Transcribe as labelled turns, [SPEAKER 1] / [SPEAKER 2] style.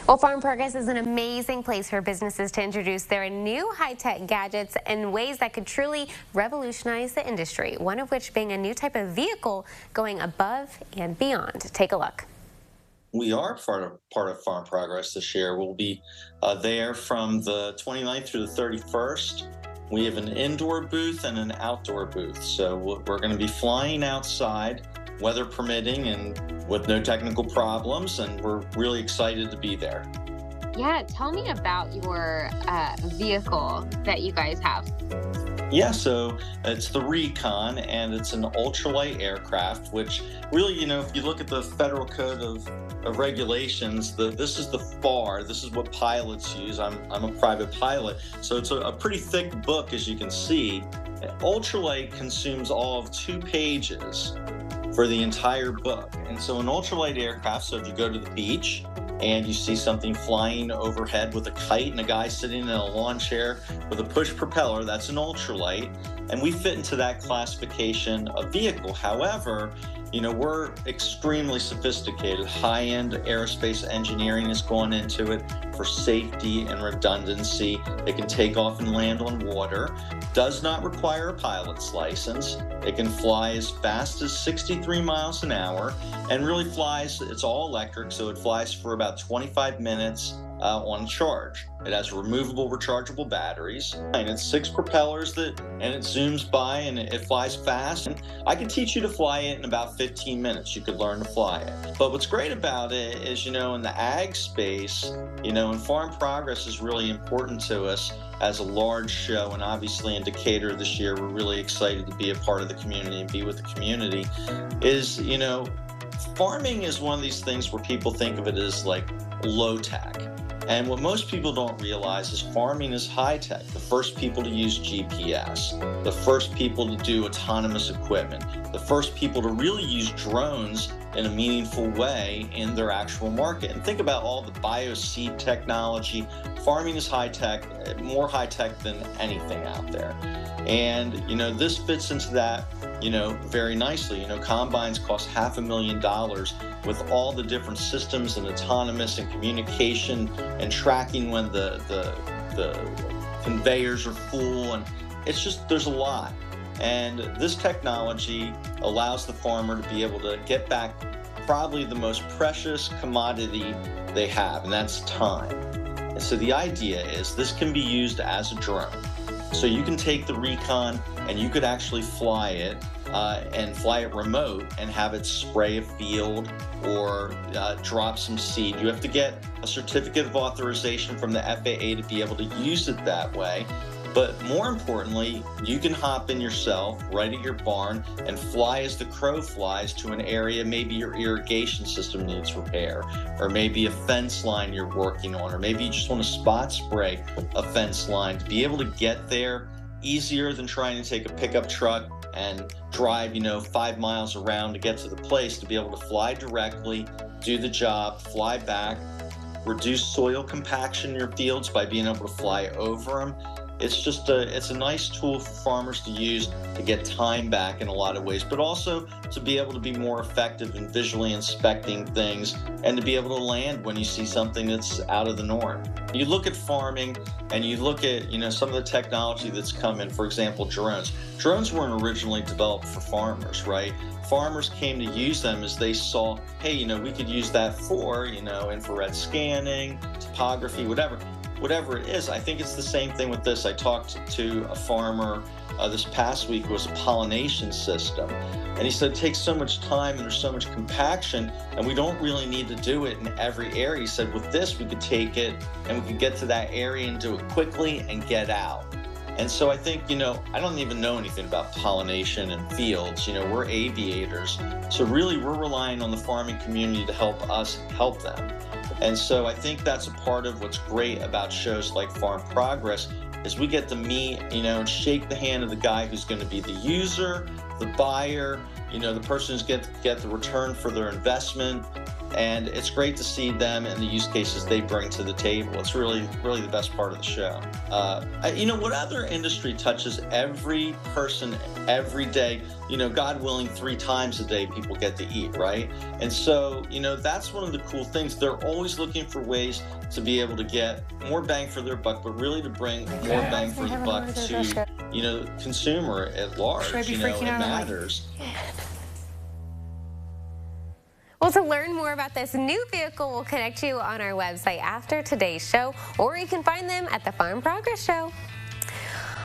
[SPEAKER 1] Well, Farm Progress is an amazing place for businesses to introduce their new high-tech gadgets in ways that could truly revolutionize the industry, one of which being a new type of vehicle going above and beyond. Take a look.
[SPEAKER 2] We are part of Farm Progress this year. We'll be there from the 29th through the 31st. We have an indoor booth and an outdoor booth. So we're going to be flying outside, weather permitting, and with no technical problems. And we're really excited to be there.
[SPEAKER 3] Yeah, tell me about your vehicle that you guys have.
[SPEAKER 2] Yeah, so it's the Recon, and it's an ultralight aircraft, which really, if you look at the Federal Code of Regulations, this is the FAR. This is what pilots use. I'm a private pilot, so it's a pretty thick book, as you can see. Ultralight consumes all of 2 pages for the entire book. And so an ultralight aircraft, so if you go to the beach and you see something flying overhead with a kite and a guy sitting in a lawn chair with a push propeller, that's an ultralight. And we fit into that classification of vehicle. However, we're extremely sophisticated. High-end aerospace engineering has gone into it for safety and redundancy. It can take off and land on water. Does not require a pilot's license. It can fly as fast as 63 miles an hour and really flies, it's all electric, so it flies for about 25 minutes on charge. It has removable rechargeable batteries, and it's 6 propellers and it zooms by and it flies fast. And I could teach you to fly it in about 15 minutes. You could learn to fly it. But what's great about it is, in the ag space, and Farm Progress is really important to us as a large show, and obviously in Decatur this year, we're really excited to be a part of the community and be with the community, is, farming is one of these things where people think of it as like low tech. And what most people don't realize is farming is high tech. The first people to use GPS, the first people to do autonomous equipment, the first people to really use drones in a meaningful way in their actual market. And think about all the bioseed technology. Farming is high tech, more high tech than anything out there. And, this fits into that, very nicely. Combines cost $500,000 with all the different systems and autonomous and communication and tracking when the conveyors are full. And it's just, there's a lot. And this technology allows the farmer to be able to get back probably the most precious commodity they have, and that's time. And so the idea is this can be used as a drone. So you can take the Recon and you could actually fly it and fly it remote and have it spray a field or drop some seed. You have to get a certificate of authorization from the FAA to be able to use it that way. But more importantly, you can hop in yourself right at your barn and fly as the crow flies to an area. Maybe your irrigation system needs repair, or maybe a fence line you're working on, or maybe you just want to spot spray a fence line. To be able to get there easier than trying to take a pickup truck and drive, 5 miles around to get to the place, to be able to fly directly, do the job, fly back, reduce soil compaction in your fields by being able to fly over them. It's a nice tool for farmers to use to get time back in a lot of ways, but also to be able to be more effective in visually inspecting things and to be able to land when you see something that's out of the norm. You look at farming and you look at, some of the technology that's come in, for example, drones. Drones weren't originally developed for farmers, right? Farmers came to use them as they saw, hey, we could use that for, infrared scanning, topography, whatever it is. I think it's the same thing with this. I talked to a farmer this past week. It was a pollination system, and he said it takes so much time and there's so much compaction, and we don't really need to do it in every area. He said with this we could take it and we could get to that area and do it quickly and get out. And so I think, I don't even know anything about pollination and fields. We're aviators, so really we're relying on the farming community to help us help them. And so I think that's a part of what's great about shows like Farm Progress is we get to meet, and shake the hand of the guy who's going to be the user, the buyer, the person who's get the return for their investment. And it's great to see them and the use cases they bring to the table. It's really, really the best part of the show. You know, what other industry touches every person every day? You know, God willing, 3 times a day people get to eat, right? And so, you know, that's one of the cool things. They're always looking for ways to be able to get more bang for their buck, but really to bring more bang for the buck to, you know, consumer at large. You know, it matters.
[SPEAKER 1] Well, to learn more about this new vehicle, we'll connect you on our website after today's show, or you can find them at the Farm Progress Show.